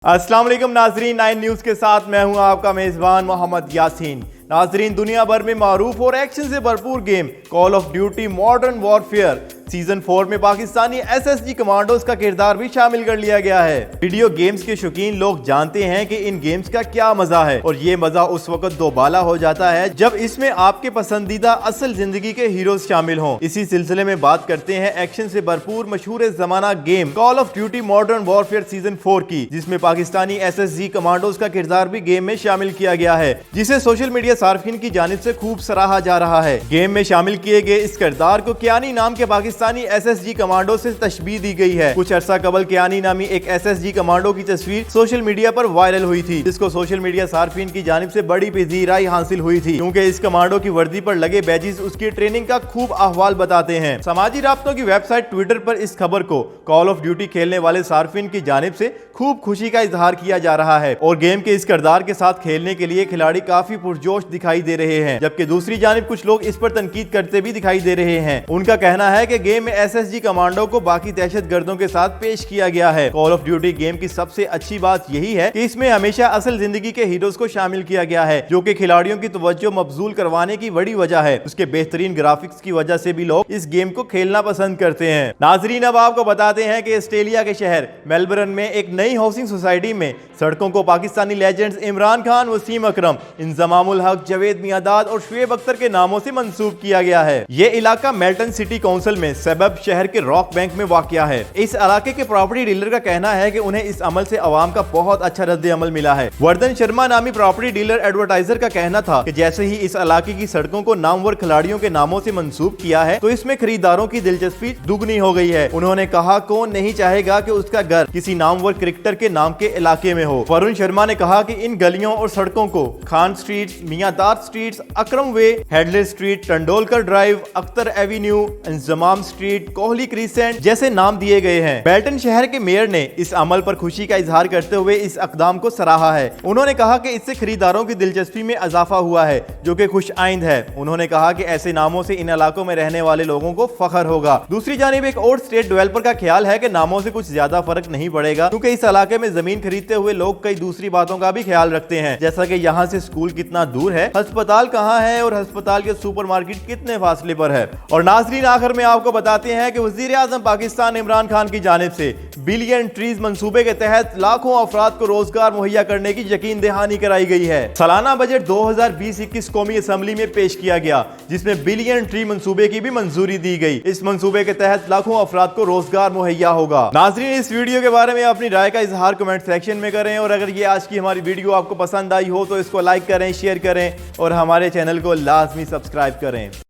अस्सलाम वालेकुम नाजरीन, 9 न्यूज़ के साथ मैं हूं आपका मेज़बान मोहम्मद यासीन। नाजरीन, दुनिया भर में मारूफ और एक्शन से भरपूर game call of duty modern warfare season 4 में पाकिस्तानी एसएसजी कमांडोज का किरदार भी शामिल कर लिया गया है। वीडियो गेम्स के शौकीन लोग जानते हैं कि इन गेम्स का क्या मजा है, और ये मजा उस वक्त दोबाला हो जाता है जब इसमें आपके पसंदीदा असल जिंदगी के हीरोज शामिल हों। इसी सिलसिले में बात करते हैं एक्शन से भरपूर मशहूर जमाना game call of duty modern warfare season 4 की, जिसमें पाकिस्तानी एसएसजी कमांडोज का किरदार भी गेम में शामिल किया गया है, जिसे सोशल मीडिया सार्फिन की जानिब से खूब सराहा जा रहा है। गेम में शामिल किए गए इस किरदार को कियानी नाम के पाकिस्तानी एसएसजी कमांडो से तशबीह दी गई है। कुछ अरसा कबल कियानी नामी एक एसएसजी कमांडो की तस्वीर सोशल मीडिया पर वायरल हुई थी, जिसको सोशल मीडिया सार्फिन की जानिब से बड़ी पजीराई हासिल हुई थी, क्योंकि इस कमांडो की वर्दी पर लगे बैजेस उसकी ट्रेनिंग का खूब अहवाल बताते हैं। समाजी राब्तों की वेबसाइट ट्विटर पर इस खबर को कॉल ऑफ ड्यूटी खेलने वाले सार्फिन की जानिब से खूब खुशी का इजहार किया जा रहा है, और गेम के इस किरदार के साथ खेलने के लिए खिलाड़ी काफी पुरजोश दिखाई दे रहे हैं, जबकि दूसरी जानिब कुछ लोग इस पर तनकीद करते भी दिखाई दे रहे हैं। उनका कहना है कि गेम में एसएसजी कमांडो को बाकी दहशतगर्दों के साथ पेश किया गया है। कॉल ऑफ ड्यूटी गेम की सबसे अच्छी बात यही है कि इसमें हमेशा असल जिंदगी के हीरोज को शामिल किया गया है, जो कि खिलाड़ियों की तवज्जो मबजूल करवाने की बड़ी वजह है। उसके बेहतरीन ग्राफिक्स की वजह से भी लोग इस गेम को खेलना पसंद करते हैं। नाजरीन, अब आपको बताते हैं कि ऑस्ट्रेलिया के शहर मेलबर्न में एक नई हाउसिंग सोसाइटी में सड़कों को पाकिस्तानी लेजेंड्स इमरान खान, वसीम अकरम, इंजमामुल हक, जावेद मियादाद और शुएब अख्तर के नामों से मंसूब किया गया है। ये इलाका मेल्टन सिटी काउंसिल में सबब शहर के रॉक बैंक में वाक़या है। इस इलाके के प्रॉपर्टी डीलर का कहना है कि उन्हें इस अमल से अवाम का बहुत अच्छा रद्द अमल मिला है। वर्धन शर्मा नामी प्रॉपर्टी डीलर एडवर्टाइजर का कहना था कि जैसे ही इस इलाके की सड़कों को नामवर खिलाड़ियों के नामों से मंसूब किया है, तो इसमें खरीदारों की दिलचस्पी दुगनी हो गई है। उन्होंने कहा, कौन नहीं चाहेगा कि उसका घर किसी नामवर क्रिकेटर के नाम के इलाके में हो। वरुण शर्मा ने कहा कि इन गलियों और सड़कों को Khan street, Miandad street, Akram way, Hadlee street, Tendulkar drive, Akhtar avenue, Inzamam street, Kohli crescent जैसे नाम दिए गए हैं। बेल्टन शहर के मेयर ने इस अमल पर खुशी का इजहार करते हुए इस अकदाम को सराहा है। उन्होंने कहा कि इससे खरीदारों की दिलचस्पी में इजाफा हुआ है, जो कि खुश आइंद है। उन्होंने कहा कि ऐसे नामों से इन इलाकों में रहने वाले लोगों को फख्र होगा। दूसरी जानिब एक और स्टेट डेवलपर का ख्याल है कि नामों से कुछ ज्यादा फर्क नहीं पड़ेगा, क्योंकि इस इलाके में जमीन खरीदते हुए लोग कई दूसरी बातों का भी ख्याल रखते हैं, जैसा कि यहाँ से स्कूल कितना दूर है, अस्पताल कहाँ है और अस्पताल के सुपरमार्केट कितने फासले पर है। और नाजरीन, आखिर में आपको बताते हैं कि वजीर आजम पाकिस्तान इमरान खान की जानिब से बिलियन ट्रीज मंसूबे के तहत लाखों अफराद को रोजगार मुहैया करने की यकीन दहानी कराई गई है। सालाना बजट 2020-21 कौमी असम्बली में पेश किया गया, जिसमें बिलियन ट्री मंसूबे की भी मंजूरी दी गई। इस मंसूबे के तहत लाखों अफराद को रोजगार मुहैया होगा। नाजरीन, इस वीडियो के बारे में अपनी राय का इजहार कमेंट सेक्शन में करें, और अगर ये आज की हमारी वीडियो आपको पसंद आई हो तो इसको लाइक करें, शेयर करें और हमारे चैनल को लाजमी सब्सक्राइब करें।